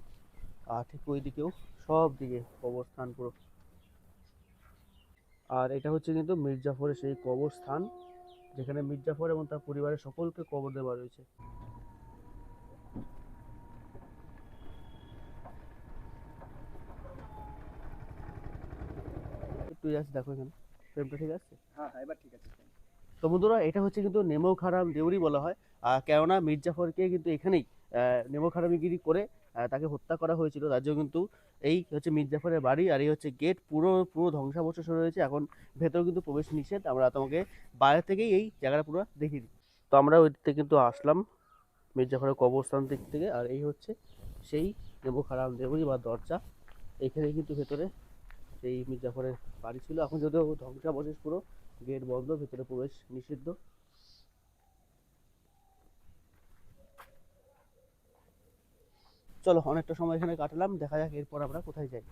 আর ঠিক ওই দিকেও, সব দিকে কবরস্থান পুরো। আর এটা হচ্ছে কিন্তু মীর জাফরের সেই কবরস্থান, যেখানে মীর জাফর এবং তার পরিবারের সকলকে কবর দেওয়া রয়েছে। একটু জাস্ট দেখো এখানে ফ্রেমটা ঠিক আছে। হ্যাঁ হ্যাঁ, এবার ঠিক আছে। তো বন্ধুরা এটা হচ্ছে কিন্তু নেমোখারাম দেউরি বলা হয়, কেননা মীর জাফরকে কিন্তু এখানেই নেমোখারামিগিরি করে তাকে হত্যা করা হয়েছিল। তার জন্য কিন্তু এই হচ্ছে মীর জাফরের বাড়ি, আর এই হচ্ছে গেট, পুরো পুরো ধ্বংসাবশেষ রয়েছে এখন, ভেতর কিন্তু প্রবেশ নিষেধ। আমরা তোমাকে বাইরে থেকেই এই জায়গাটা পুরো দেখিয়ে দিই। তো আমরা ওই দিক থেকে কিন্তু আসলাম মীর জাফরের কবরস্থান দিক থেকে, আর এই হচ্ছে সেই নেমোখারাম দেউরি বা দরজা। এইখানে কিন্তু ভেতরে সেই মীর জাফরের বাড়ি ছিল, এখন যদিও ধ্বংসাবশেষ পুরো, গেট বন্ধ, ভেতরে প্রবেশ নিষিদ্ধ। চলো অনেকটা সময় এখানে কাটালাম, দেখা যাক এরপর আমরা কোথায় যাই।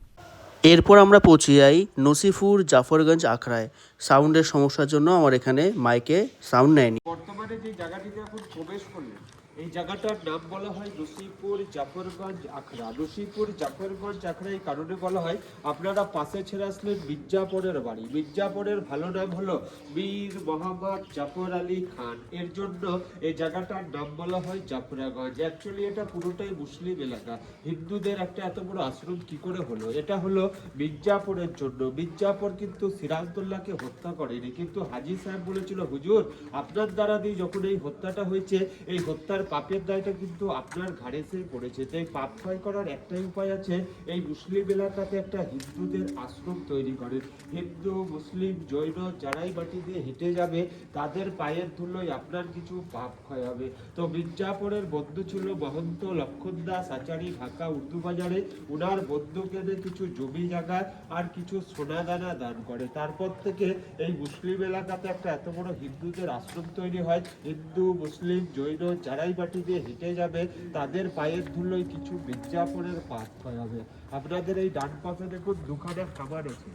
এরপর আমরা পৌঁছে যাই নসিপুর জাফরগঞ্জ আখড়ায়। সাউন্ডের সমস্যার জন্য আমার এখানে মাইকে সাউন্ড নেয়নি। বর্তমানে যে জায়গাটিতে এখন প্রবেশ করলেন, এই জায়গাটার নাম বলা হয় নসিপুর জাফরগঞ্জ আখড়া। নসিপুর জাফরগঞ্জ আখড়া এই কারণে বলা হয়, আপনারা পাশে ছেড়ে আসলেন মির্জাপুরের বাড়ি। মির্জাপুরের ভালো নাম হলো মীর মোহাম্মদ জাফর আলী খান, এর জন্য এই জায়গাটার নাম বলা হয় জাফরাগঞ্জ। অ্যাকচুয়ালি এটা পুরোটাই মুসলিম এলাকা। হিন্দুদের একটা এত বড় আশ্রম কি করে হলো? এটা হলো মির্জাপুরের জন্য। মির্জাপুর কিন্তু সিরাজদৌল্লাহকে হত্যা করেনি, কিন্তু হাজী সাহেব বলেছিল, হুজুর আপনার দ্বারা দিয়ে যখন এই হত্যাটা হয়েছে, এই হত্যার পাপের দায়টা কিন্তু আপনার ঘাড়ে এসে পড়েছে। তাই পাপ ক্ষয় করার একটাই উপায় আছে, এই মুসলিম এলাকাতে একটা হিন্দুদের আশ্রম তৈরি করেন। হিন্দু, মুসলিম, জৈন যারাই মাটি দিয়ে হেঁটে যাবে, তাদের পায়ের ধুলোয় আপনার কিছু পাপ ক্ষয় হবে। তো মির্জাপুরের বন্ধু ছিল মহন্ত লক্ষণ দাস আচারী, ঢাকা উর্দু বাজারে। উনার বন্ধুকে কিছু জমি জায়গা আর কিছু সোনা দানা দান করে। তারপর থেকে এই মুসলিম এলাকাতে একটা এত বড় হিন্দুদের আশ্রম তৈরি হয়। হিন্দু, মুসলিম, জৈন যারাই মাটি দিয়ে হেঁটে যাবে, তাদের পায়ের ধুলোয় কিছু মির্জাপুরের পাপ ক্ষয় হবে। আপনাদের এই ডান পাশে দেখুন দুখানা খাবার আছে।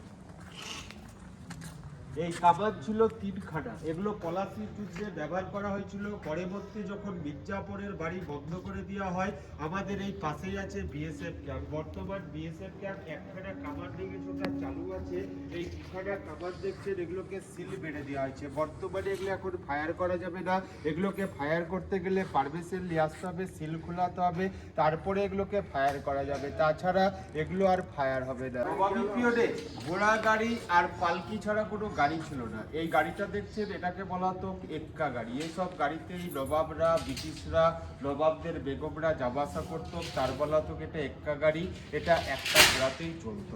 এই কামান ছিল 3খানা। এগুলো পলাশির যুদ্ধে ব্যবহার করা হয়েছিল। পরবর্তী যখন মির্জাপুরের বাড়ি বন্ধ করে দেওয়া হয়, আমাদের এই পাশেই আছে বিএসএফ ক্যাম্প। বর্তমান বিএসএফ ক্যাম্প একখানা কামান লেগেছে, ওটা চালু আছে। এই দুখানা কামান দেখছেন, এগুলোকে সিল মেরে দেওয়া হয়েছে। বর্তমানে এগুলো এখন ফায়ার করা যাবে না। এগুলোকে ফায়ার করতে গেলে পারমিশন নিয়ে আসতে হবে, সিল খোলাতে হবে, তারপরে এগুলোকে ফায়ার করা যাবে। তাছাড়া এগুলো আর ফায়ার হবে না। পিরিয়ডে ঘোড়া গাড়ি আর পালকি ছাড়া কোনো গাড়ি ছিল না। এই গাড়িটা দেখছেন, এটাকে বলা হতো এক্কা গাড়ি। এইসব গাড়িতেই নবাবরা, ব্রিটিশরা, নবাবদের বেগমরা যাওয়া আসা করতো। তার বলা হতো এটা এক্কা গাড়ি। এটা একটা ঘোড়াতেই চলতো।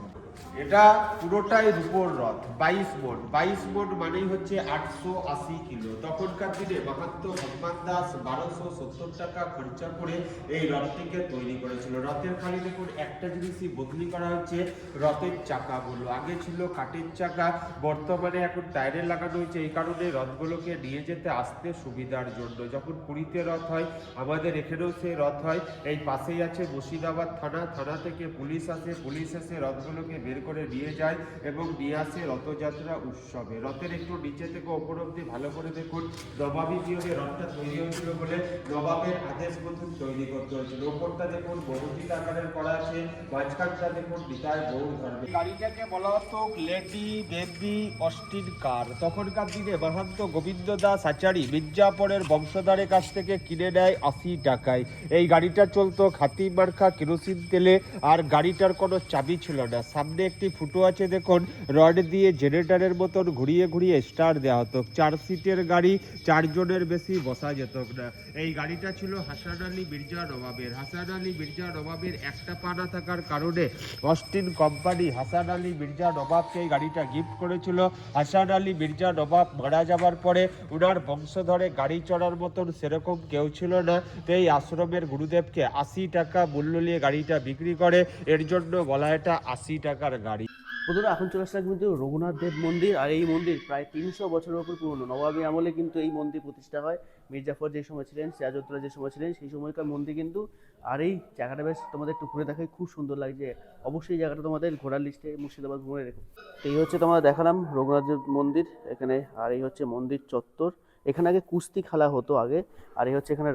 এটা পুরোটাই রূপোর রথ, 22 মণ। 22 মণ মানেই হচ্ছে 880 কিলো। তখনকার দিনে মাহাত্ম হনুমান দাস 1270 টাকা খরচা করে এই রথটিকে তৈরি করেছিল। রথের খালি দেখুন একটা জিনিসই বদলি করা হচ্ছে, রথের চাকাগুলো। আগে ছিল কাঠের চাকা, বর্তমানে এখন টায়ারে লাগানো হয়েছে। এই কারণে রথগুলোকে নিয়ে যেতে আসতে সুবিধার জন্য। যখন পুরীতে রথ হয়, আমাদের এখানেও সেই রথ হয়। এই পাশেই আছে মুর্শিদাবাদ থানা। থানা থেকে পুলিশ আসে, পুলিশ এসে রথগুলোকে বের করে নিয়ে যায় এবং নিয়ে আসে রথযাত্রা উৎসবে। রথের একটু নিচে থেকে ওপর অব্দি ভালো করে দেখুন। নবাবী পিরিয়ডে রথটা তৈরি হয়েছিল বলে নবাবের আদেশ মতন তৈরি করতে হয়েছিল। ওপরটা দেখুন বহুদিন আকারের করা আছে, মাঝখানটা দেখুন নিতাই গৌর ধর্মে। গাড়িটাকে বলা হতো লেডি বেবি অস্টিন কার। তখনকার দিনে মাহান্ত গোবিন্দ দাস আচারী মির্জাপুরের বংশধরের কাছ থেকে কিনে নেয় 80 টাকায়। এই গাড়িটা চলতো খাতি মার্কা কেরোসিন তেলে, আর গাড়িটার কোনো চাবি ছিল না। সামনে একটি ফুটো আছে দেখুন, রড দিয়ে জেনারেটরের মতন ঘুরিয়ে ঘুরিয়ে স্টার্ট দেওয়া হতো। 4 সিটের গাড়ি, 4 জনের বেশি বসা যেত না। এই গাড়িটা ছিল হাসান আলী মির্জা নবাবের। হাসান আলী মির্জা নবাবের একটা পা না থাকার কারণে অস্টিন কোম্পানি হাসান আলী মির্জা নবাবকে এই গাড়িটা গিফট করেছিল। হাসান আলী মির্জা নবাব মারা যাবার পরে উনার বংশধরে গাড়ি চড়ার মতন সেরকম কেউ ছিল না। তো এই আশ্রমের গুরুদেবকে 80 টাকা মূল্য নিয়ে গাড়িটা বিক্রি করে, এর জন্য বলা এটা 80 টাকার গাড়ি। বন্ধুরা, এখন চলে আসলাম কিন্তু রঘুনাথ দেব মন্দির। আর এই মন্দির প্রায় 300 বছরের উপর পুরনো। নবাবী আমলে কিন্তু এই মন্দির প্রতিষ্ঠা হয়। মির্জাফর যে সময় ছিলেন, সিরাজউদ্দৌলা যে সময় ছিলেন, সেই সময়কার মন্দির কিন্তু। আর এই জায়গাটা বেশ তোমাদের একটু ঘুরে দেখাই, খুব সুন্দর লাগছে। অবশ্যই এই জায়গাটা তোমাদের ঘোরার লিস্টে মুর্শিদাবাদ ঘুরে রেখো। তো এই হচ্ছে তোমাদের দেখালাম রঘুনাথ দেব মন্দির এখানে। আর এই হচ্ছে মন্দির চত্বর। এখানে আগে কুস্তি খেলা হতো আগে। আর এই হচ্ছে এখানে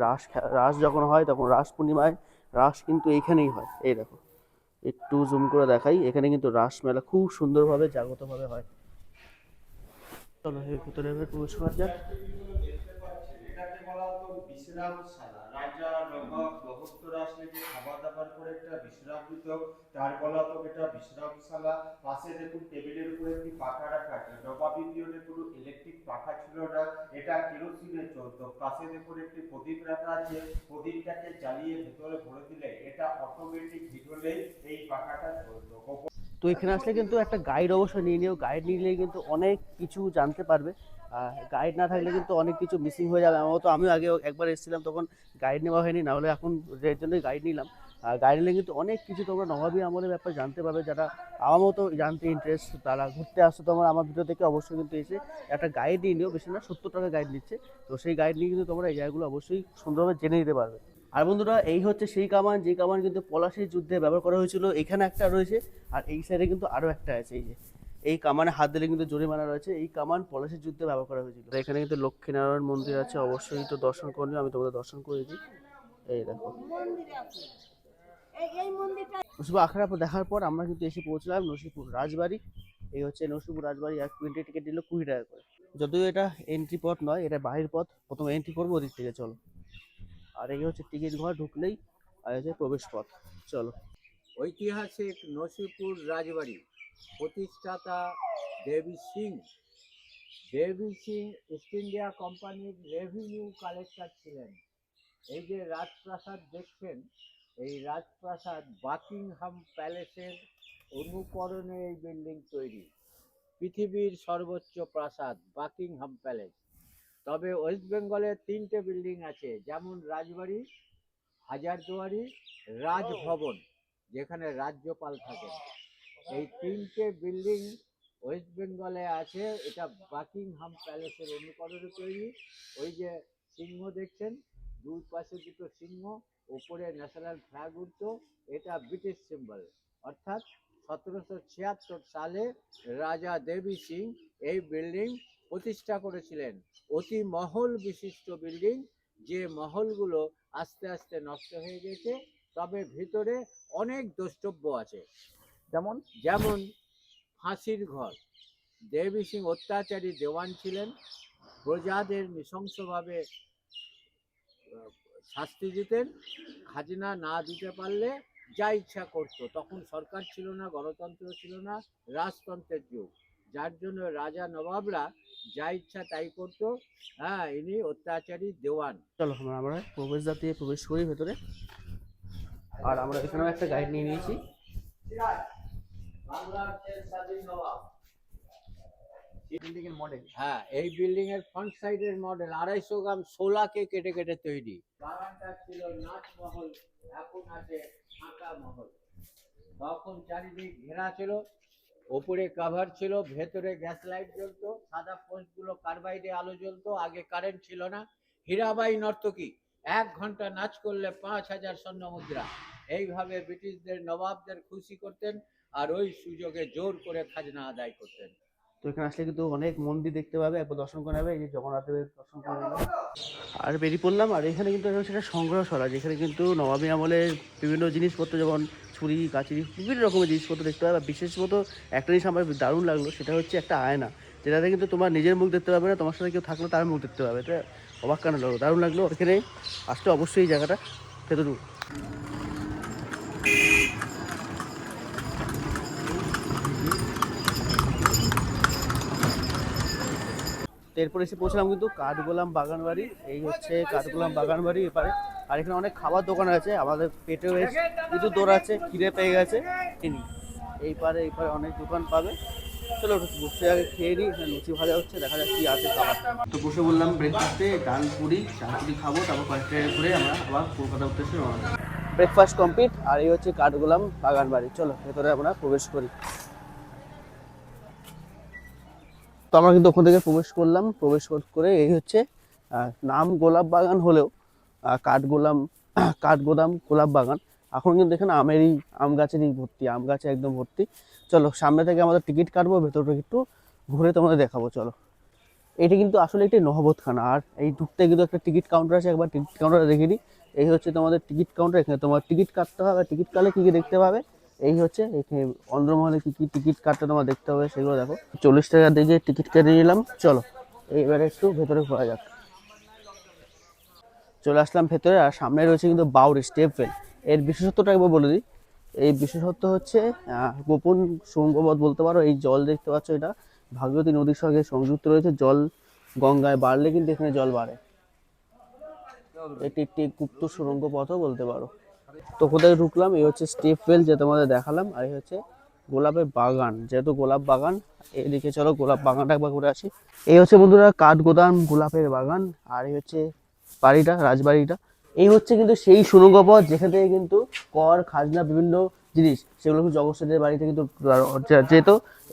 রাস যখন হয়, তখন রাস পূর্ণিমায় রাস কিন্তু এইখানেই হয়। এই দেখো, একটু জুম করে দেখাই, এখানে কিন্তু রাস মেলা খুব সুন্দরভাবে জাগ্রতভাবে হয়। চলো এর ভিতরে প্রবেশ করা যাক। এটাকে বলা হতো বিশ্রামশালা। রাজা, নবাব, মহত্তরা আসলে যে খাবার দাবার করে একটা বিশ্রাম দিত, তার বলা হতো এটা বিশ্রামশালা। পাশে দেখুন টেবিলের উপরে একটি পাখা রাখা আছে। নবাবী পিরিয়ডে কোনো ইলেকট্রিক পাখা ছিল না, এটা কেরোসিনে চলতো। পাশে দেখুন একটি প্রদীপ রাখা আছে, প্রদীপটাকে জ্বালিয়ে ভেতরে ভরে দিলে এটা অটোমেটিক হিট হলেই এই পাখাটা চলতো। তো এখানে আসলে কিন্তু একটা গাইড অবশ্যই নিয়ে নিও। গাইড নিলে কিন্তু অনেক কিছু জানতে পারবে। গাইড না থাকলে কিন্তু অনেক কিছু মিসিং হয়ে যাবে। আমার তো আমিও আগে একবার এসেছিলাম, তখন গাইড নেওয়া হয়নি, না হলে এখন এর জন্যই গাইড নিলাম। গাইড নিলে কিন্তু অনেক কিছু তোমরা নবাবী আমলের ব্যাপারে জানতে পারবে। যারা আমার মতো জানতে ইন্টারেস্ট, তারা ঘুরতে আসছো তোমরা আমার ভিডিও থেকে, অবশ্যই কিন্তু এসে একটা গাইড নিয়ে নিও। বেশি না, 70 টাকা গাইড নিচ্ছে। তো সেই গাইড নিয়ে কিন্তু তোমরা এই জায়গাগুলো অবশ্যই সুন্দরভাবে জেনে নিতে পারবে। আর বন্ধুরা, এই হচ্ছে সেই কামান, যে কামান কিন্তু পলাশির যুদ্ধে ব্যবহার করা হয়েছিল। এখানে একটা রয়েছে, আর এই সাইডে কিন্তু আরও একটা আছে। এই যে এই কামানে হাত দিলে কিন্তু জরিমানা রয়েছে। এই কামান পলাশির যুদ্ধে ব্যবহার করা হয়েছিল। এখানে কিন্তু লক্ষ্মীনারায়ণ মন্দির আছে, অবশ্যই তো দর্শন করে নিও। আমি তোমাদের দর্শন করে দিই। এই দেখো নসিপুর আখড়া দেখার পর আমরা কিন্তু এসে পৌঁছলাম নসিপুর রাজবাড়ি। এই হচ্ছে নসিপুর রাজবাড়ি, এক মিনিটের টিকিট নিল 20 টাকা করে। যদিও এটা এন্ট্রি পথ নয়, এটা বাহির পথ, প্রথমে এন্ট্রি করবো ওদিক থেকে, চলো। আর এই হচ্ছে টিকিট ঘর, ঢুকলেই আর হচ্ছে প্রবেশ পথ, চলো। ঐতিহাসিক নসিপুর রাজবাড়ি, প্রতিষ্ঠাতা দেবী সিং। দেবী সিং ইস্ট ইন্ডিয়া কোম্পানির রেভিনিউ কালেক্টর ছিলেন। এই যে রাজপ্রাসাদ দেখছেন, এই রাজপ্রাসাদ বাকিংহাম প্যালেসের অনুকরণে এই বিল্ডিং তৈরি। পৃথিবীর সর্বোচ্চ প্রাসাদ বাকিংহাম প্যালেস। তবে ওয়েস্ট বেঙ্গলে 3টে বিল্ডিং আছে, যেমন রাজবাড়ি, হাজারদুয়ারি, রাজভবন, যেখানে রাজ্যপাল থাকেন। এই 3টে বিল্ডিং ওয়েস্ট বেঙ্গলে আছে। এটা বাকিংহাম প্যালেসের অনুকরণে তৈরি। ওই যে সিংহ দেখছেন, দুই পাশে দুটো সিংহ, উপরে ন্যাশনাল ফ্ল্যাগ উঠতো, এটা ব্রিটিশ সিম্বল। অর্থাৎ 1776 সালে রাজা দেবী সিং এই বিল্ডিং প্রতিষ্ঠা করেছিলেন। অতি মহল বিশিষ্ট বিল্ডিং, যে মহলগুলো আস্তে আস্তে নষ্ট হয়ে গেছে। তবে ভিতরে অনেক দ্রষ্টব্য আছে, যেমন ফাঁসির ঘর। দেবী সিং অত্যাচারী দেওয়ান ছিলেন, প্রজাদের নৃশংসভাবে শাস্তি দিতেন। খাজনা না দিতে পারলে যা ইচ্ছা করতো। তখন সরকার ছিল না, গণতন্ত্র ছিল না, রাজতন্ত্রের যুগ, যার জন্য রাজা নবাবরা যা ইচ্ছা তাই করতো। হ্যাঁ, ইনি অত্যাচারী দেওয়ান। চলো আমরা প্রবেশদ্বার দিয়ে প্রবেশ করি ভেতরে। আর আমরা এখানেও একটা গাইড নিয়ে নিয়েছি। বিল্ডিং এর মডেল। হ্যাঁ, এই বিল্ডিং এর ফ্রন্ট সাইডের মডেল 250 গ্রাম শোলাকে কেটে কেটে তৈরি। বাগানটা ছিল নাচ মহল, এখন আছে ফাঁকা মহল। তখন চারিদিক ঘেরা ছিল, ওপরে কভার ছিল, ভেতরে গ্যাস লাইট জ্বলতো, সাদা পোস্টগুলো কার্বাইডে আলো জ্বলতো। আগে কারেন্ট ছিল না। হীরাবাই নর্তকী 1 ঘন্টা নাচ করলে 5000 স্বর্ণ মুদ্রা। এইভাবে ব্রিটিশদের নবাবদের খুশি করতেন, আর ওই সুযোগে জোর করে খাজনা আদায় করতেন। তো এখানে আসলে কিন্তু অনেক মন্দির দেখতে পাবে, একবার দর্শন করে নেবে। এই যে জগন্নাথ দেবের দর্শন করে নেবে আর বেরিয়ে পড়লাম। আর এখানে কিন্তু সেটা সংগ্রহশালা, যেখানে কিন্তু নবাবী আমলের বিভিন্ন জিনিসপত্র, যেমন ছুরি, কাঁচি, বিভিন্ন রকমের জিনিসপত্র দেখতে পাবে। বিশেষত একটা জিনিস আমার দারুণ লাগলো, সেটা হচ্ছে একটা আয়না, যেটাতে কিন্তু তোমার নিজের মুখ দেখতে পাবে না, তোমার সাথে কেউ থাকলে তার মুখ দেখতে পাবে। এটা অবাক কেন লাগলো, দারুণ লাগলো। এখানে আসলে অবশ্যই এই জায়গাটা ভেতরু। এরপরে এসে পৌঁছলাম কিন্তু কাঠগোলাম বাগান বাড়ি। এই হচ্ছে কাঠগোলাম বাগান বাড়ি এপারে। আর এখানে অনেক খাবার দোকান আছে, আমাদের পেটেও বেশ কিছু দৌড়াচ্ছে, খিদে পেয়ে গেছে। এইপারে অনেক দোকান পাবে। চলো বসে আগে খেয়ে নিই। এখানে লুচি ভাজা হচ্ছে, দেখা যাক কি আছে খাবার। তো বসে বললাম ব্রেকফাস্টে ডাল পুরি, চাল পুরি খাবো, তারপর কয়েকটা ঘুরে আমরা আবার কলকাতা উদ্দেশ্যে রওনা। Breakfast complete. আর এই হচ্ছে কাঠগোলাম বাগান বাড়ি। চলো ভেতরে আমরা প্রবেশ করি। তো আমরা কিন্তু ওখান থেকে প্রবেশ করলাম। প্রবেশ করে এই হচ্ছে নাম গোলাপ বাগান হলেও কাঠগোদাম গোলাপ বাগান। এখন কিন্তু এখানে আম গাছেরই ভর্তি, আম গাছে একদম ভর্তি। চলো সামনে থেকে আমাদের টিকিট কাটবো, ভেতরটা একটু ঘুরে তোমাদের দেখাবো। চলো, এটি কিন্তু আসলে একটি নহবতখানা। আর এই ঢুকতে কিন্তু একটা টিকিট কাউন্টার আছে, একবার টিকিট কাউন্টার দেখে নিই। এই হচ্ছে তোমাদের টিকিট কাউন্টার। এখানে তোমার টিকিট কাটতে হবে। টিকিট কাটলে কী কী দেখতে পাবে, এই হচ্ছে এখানে অন্ধ্রমহলে কী কী টিকিট কাটতে তোমার দেখতে হবে সেগুলো দেখো। 40 টাকা দিয়ে টিকিট কেটে নিলাম। চলো এইবারে একটু ভেতরে ঘোরা যাক। চলে আসলাম ভেতরে। আর সামনে রয়েছে কিন্তু বাউরি স্টেপ ওয়েল। এর বিশেষত্বটা একবার বলে দিই। এই বিশেষত্ব হচ্ছে গোপন সুড়ঙ্গপথ বলতে পারো। এই জল দেখতে পাচ্ছ, এটা ভাগীরথী নদীর সঙ্গে সংযুক্ত রয়েছে। জল গঙ্গায় বাড়লে কিন্তু এখানে জল বাড়ে। এটি একটি গুপ্ত সুড়ঙ্গ পথও বলতে পারো। তো কোথায় ঢুকলাম, এই হচ্ছে স্টেপ ওয়েল যে তোমাদের দেখালাম। আর এই হচ্ছে গোলাপের বাগান, যেহেতু গোলাপ বাগান। এদিকে চলো গোলাপ বাগানটা একবার ঘুরে আসি। এই হচ্ছে বন্ধুরা কাঠগোদাম গোলাপের বাগান। আর এই হচ্ছে বাড়িটা, রাজবাড়িটা। এই হচ্ছে কিন্তু সেই সুড়ঙ্গ পথ যেখান থেকে কিন্তু কর, খাজনা, বিভিন্ন জিনিস সেগুলো কিন্তু জগৎ সেনের বাড়িতে কিন্তু যেত।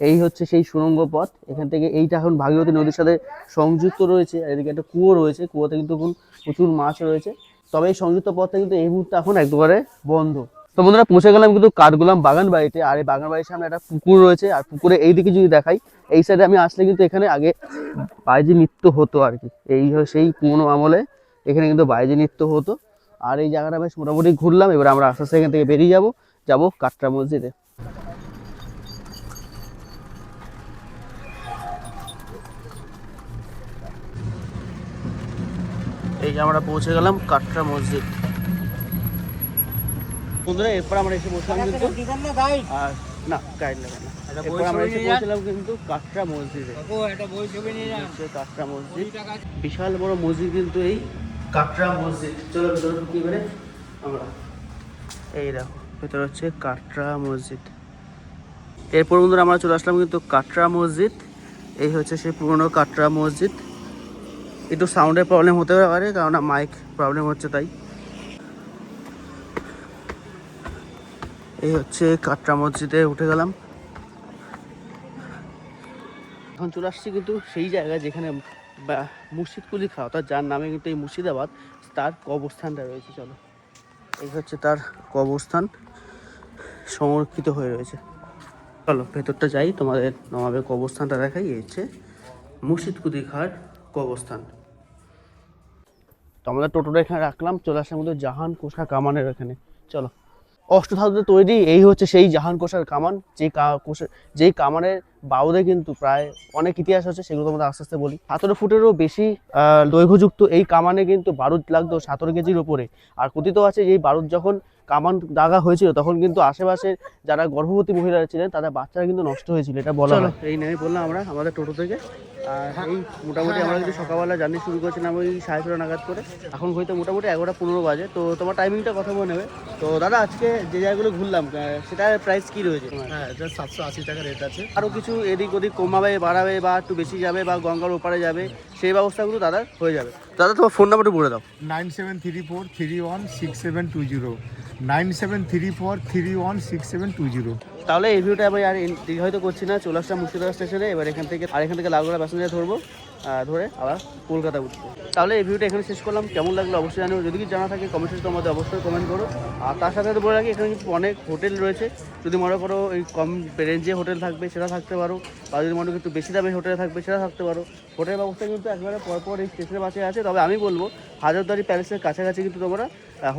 এই হচ্ছে সেই সুড়ঙ্গ পথ। এখান থেকে এইটা এখন ভাগীরথী নদীর সাথে সংযুক্ত রয়েছে। এদিকে একটা কুয়ো রয়েছে, কুয়োতে কিন্তু প্রচুর মাছ রয়েছে। তবে এই সংযুক্ত পথটা কিন্তু এই মুহূর্তে এখন একবারে বন্ধ। তো বন্ধুরা পৌঁছে গেলাম কিন্তু কাঠগোলাম বাগান বাড়িতে। আর এই বাগান বাড়ির সামনে একটা পুকুর রয়েছে। আর পুকুরে এইদিকে যদি দেখাই, এই সাইডে আমি আসলে কিন্তু এখানে আগে বাইজি নৃত্য হতো আর কি। এই সেই পুরনো আমলে এখানে কিন্তু বাইজি নৃত্য হতো। আর এই জায়গাটা বেশ মোটামুটি ঘুরলাম। এবার আমরা আস্তে আস্তে এখান থেকে বেরিয়ে যাবো কাটরা মসজিদে। এই যে আমরা পৌঁছে গেলাম কাটরা মসজিদ। বন্ধুরা এরপর আমরা এসে বসলাম কিন্তু আর না গাইড লাগে না, এরপর আমরা এসে পৌঁছলাম কিন্তু কাটরা মসজিদে। কাটরা মসজিদ বিশাল বড় মসজিদ কিন্তু এই কাটরা মসজিদ। চলো ভেতরে ঢুকি বেড়ে আমরা। এই দেখো ভেতরে হচ্ছে কাটরা মসজিদ। এরপর বন্ধুরা আমরা চলে আসলাম কিন্তু কাটরা মসজিদ। এই হচ্ছে সেই পুরনো কাটরা মসজিদ। একটু সাউন্ডের প্রবলেম হতে পারে কারণ মাইক প্রবলেম হচ্ছে তাই। এই হচ্ছে কাটরা মসজিদে উঠে গেলাম। এখন চলে আসছি কিন্তু সেই জায়গায় যেখানে মুর্শিদ কুলি খাওয়া, অর্থাৎ যার নামে কিন্তু এই মুর্শিদাবাদ, তার কবরস্থানটা রয়েছে। চলো এই হচ্ছে তার কবরস্থান, সংরক্ষিত হয়ে রয়েছে। চলো ভেতরটা যাই, তোমাদের নবাবের কবরস্থানটা দেখাই। এই হচ্ছে মুর্শিদ কুলি খাওয়ার কবরস্থান। তো আমাদের টোটোটা এখানে রাখলাম, চলে আসার মধ্যে জাহান কোষা কামানের এখানে। চলো অষ্টধাতুতে তৈরি এই হচ্ছে সেই জাহান কোষার কামান, যেই কামানের বাউদে কিন্তু প্রায় অনেক ইতিহাস আছে, সেগুলো তোমাদের আস্তে আস্তে বলি। 17 ফুটেরও বেশি দৈর্ঘ্যযুক্ত এই কামানে কিন্তু বারুদ লাগতো 17 কেজির ওপরে। আর কথিত আছে যে এই বারুদ যখন কামান দাগা হয়েছিল তখন কিন্তু আশেপাশের যারা গর্ভবতী মহিলারা ছিলেন তাদের বাচ্চারা কিন্তু নষ্ট হয়েছিল, এটা বলা হয়। এই নেমে বললাম আমরা আমাদের টোটো থেকে। আর এই মোটামুটি আমরা কিন্তু সকালবেলা জার্নি শুরু করেছিলাম ওই 6:30 নাগাদ করে। এখন হয়তো মোটামুটি 11:15 বাজে। তো তোমার টাইমিংটা কথা বলে নেবে। তো দাদা আজকে যে জায়গাগুলো ঘুরলাম সেটার প্রাইস কি রয়েছে? হ্যাঁ, এটা 780 টাকা রেট আছে। আরও কিছু এদিক ওদিক কমাবে বাড়াবে বা একটু বেশি যাবে বা গঙ্গার ওপারে যাবে, সেই ব্যবস্থাগুলো দাদার হয়ে যাবে। দাদা তোমার ফোন নাম্বারটা বলে দাও। 9734316720, 9734316720। তাহলে এই ভিডিওটা আমি আর হয়তো করছি না, চলে আসলাম মুর্শিদাবাদ স্টেশনে। এবার এখান থেকে লালগোলা প্যাসেঞ্জার ধরবো, ধরে আবার কলকাতা উঠবো। তাহলে এই ভিডিওটা এখানে শেষ করলাম। কেমন লাগলো অবশ্যই জানিও, যদি কিছু জানা থাকে কমেন্ট তোমাদের অবশ্যই কমেন্ট করো। আর তার সাথে বলে রাখি এখানে কিন্তু অনেক হোটেল রয়েছে। যদি মনে করো এই কম রেঞ্জে হোটেল থাকবে সেটা থাকতে পারো, বা যদি মনে করো একটু বেশি দামে হোটেল থাকবে সেটা থাকতে পারো। হোটেল ব্যবস্থা কিন্তু একবারে পরপর এই স্টেশনের পাশে আছে। তবে আমি বলবো হাজারদুয়ারি প্যালেসের কাছাকাছি কিন্তু তোমরা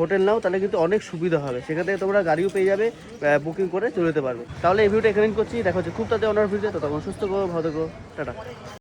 হোটেল নাও, তাহলে কিন্তু অনেক সুবিধা হবে। সেখান থেকে তোমরা গাড়িও পেয়ে যাবে, বুকিং করে চলে যেতে পারবে। তাহলে এই ভিডিওটা এখানেই করছি, দেখা হচ্ছে খুব তাড়াতাড়ি অন্য ভিডিও। তখন সুস্থ করো, ভালো থেকো, টাটা।